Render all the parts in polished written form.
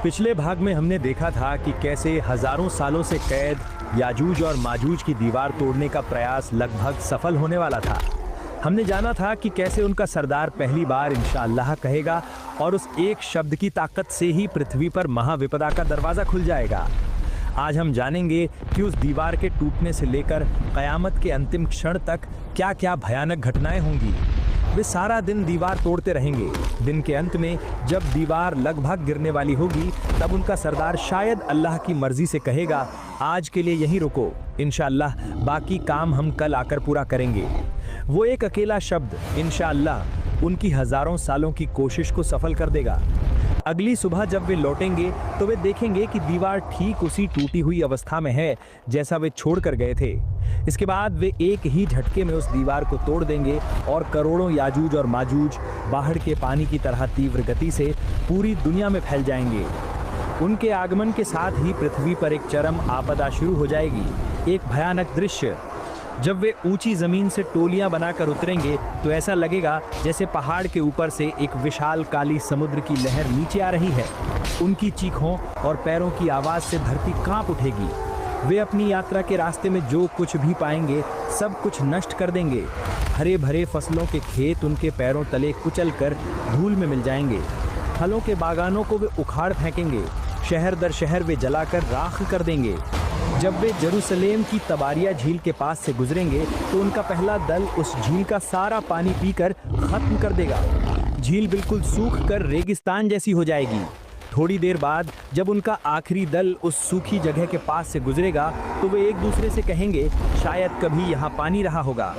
पिछले भाग में हमने देखा था कि कैसे हजारों सालों से कैद याजूज और माजूज की दीवार तोड़ने का प्रयास लगभग सफल होने वाला था। हमने जाना था कि कैसे उनका सरदार पहली बार इंशाअल्लाह कहेगा और उस एक शब्द की ताकत से ही पृथ्वी पर महाविपदा का दरवाजा खुल जाएगा। आज हम जानेंगे कि उस दीवार के टूटने से लेकर कयामत के अंतिम क्षण तक क्या क्या भयानक घटनाएं होंगी। वे सारा दिन दीवार तोड़ते रहेंगे। दिन के अंत में जब दीवार लगभग गिरने वाली होगी तब उनका सरदार शायद अल्लाह की मर्जी से कहेगा, आज के लिए यहीं रुको, इंशाअल्लाह बाकी काम हम कल आकर पूरा करेंगे। वो एक अकेला शब्द इंशाअल्लाह उनकी हजारों सालों की कोशिश को सफल कर देगा। अगली सुबह जब वे लौटेंगे तो वे देखेंगे कि दीवार ठीक उसी टूटी हुई अवस्था में है जैसा वे छोड़कर गए थे। इसके बाद वे एक ही झटके में उस दीवार को तोड़ देंगे और करोड़ों याजूज और माजूज बाहर के पानी की तरह तीव्र गति से पूरी दुनिया में फैल जाएंगे। उनके आगमन के साथ ही पृथ्वी पर एक चरम आपदा शुरू हो जाएगी। एक भयानक दृश्य। जब वे ऊंची जमीन से टोलियां बनाकर उतरेंगे तो ऐसा लगेगा जैसे पहाड़ के ऊपर से एक विशाल काली समुद्र की लहर नीचे आ रही है। उनकी चीखों और पैरों की आवाज से धरती कांप उठेगी। वे अपनी यात्रा के रास्ते में जो कुछ भी पाएंगे सब कुछ नष्ट कर देंगे। हरे भरे फसलों के खेत उनके पैरों तले कुचलकर धूल में मिल जाएंगे। फलों के बागानों को वे उखाड़ फेंकेंगे। शहर दर शहर वे जलाकर राख कर देंगे। जब वे जेरूसलेम की तबारिया झील के पास से गुजरेंगे तो उनका पहला दल उस झील का सारा पानी पीकर खत्म कर देगा। झील बिल्कुल सूख कर रेगिस्तान जैसी हो जाएगी। थोड़ी देर बाद जब उनका आखिरी दल उस सूखी जगह के पास से गुजरेगा तो वे एक दूसरे से कहेंगे, शायद कभी यहाँ पानी रहा होगा।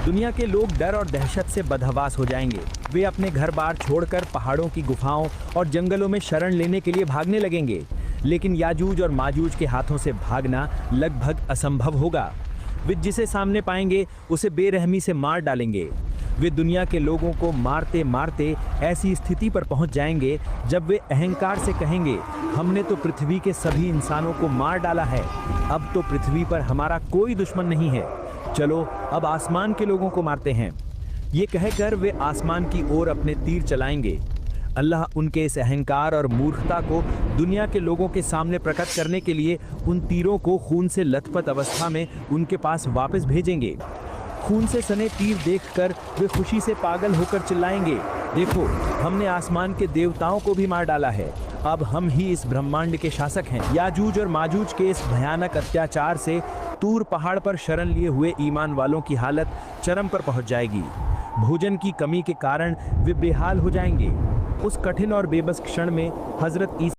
दुनिया के लोग डर और दहशत से बदहवास हो जाएंगे। वे अपने घर बार छोड़कर पहाड़ों की गुफाओं और जंगलों में शरण लेने के लिए भागने लगेंगे। लेकिन याजूज और माजूज के हाथों से भागना लगभग असंभव होगा। वे जिसे सामने पाएंगे उसे बेरहमी से मार डालेंगे। वे दुनिया के लोगों को मारते मारते ऐसी स्थिति पर पहुंच जाएंगे जब वे अहंकार से कहेंगे, हमने तो पृथ्वी के सभी इंसानों को मार डाला है, अब तो पृथ्वी पर हमारा कोई दुश्मन नहीं है, चलो अब आसमान के लोगों को मारते हैं। ये कहकर वे आसमान की ओर अपने तीर चलाएंगे। अल्लाह उनके इस अहंकार और मूर्खता को दुनिया के लोगों के सामने प्रकट करने के लिए उन तीरों को खून से लथपथ अवस्था में उनके पास वापस भेजेंगे। खून से सने तीर देखकर वे खुशी से पागल होकर चिल्लाएंगे, देखो हमने आसमान के देवताओं को भी मार डाला है, अब हम ही इस ब्रह्मांड के शासक हैं। याजूज और माजूज के इस भयानक अत्याचार से तूर पहाड़ पर शरण लिए हुए ईमान वालों की हालत चरम पर पहुंच जाएगी। भोजन की कमी के कारण वे बेहाल हो जाएंगे। उस कठिन और बेबस क्षण में हजरत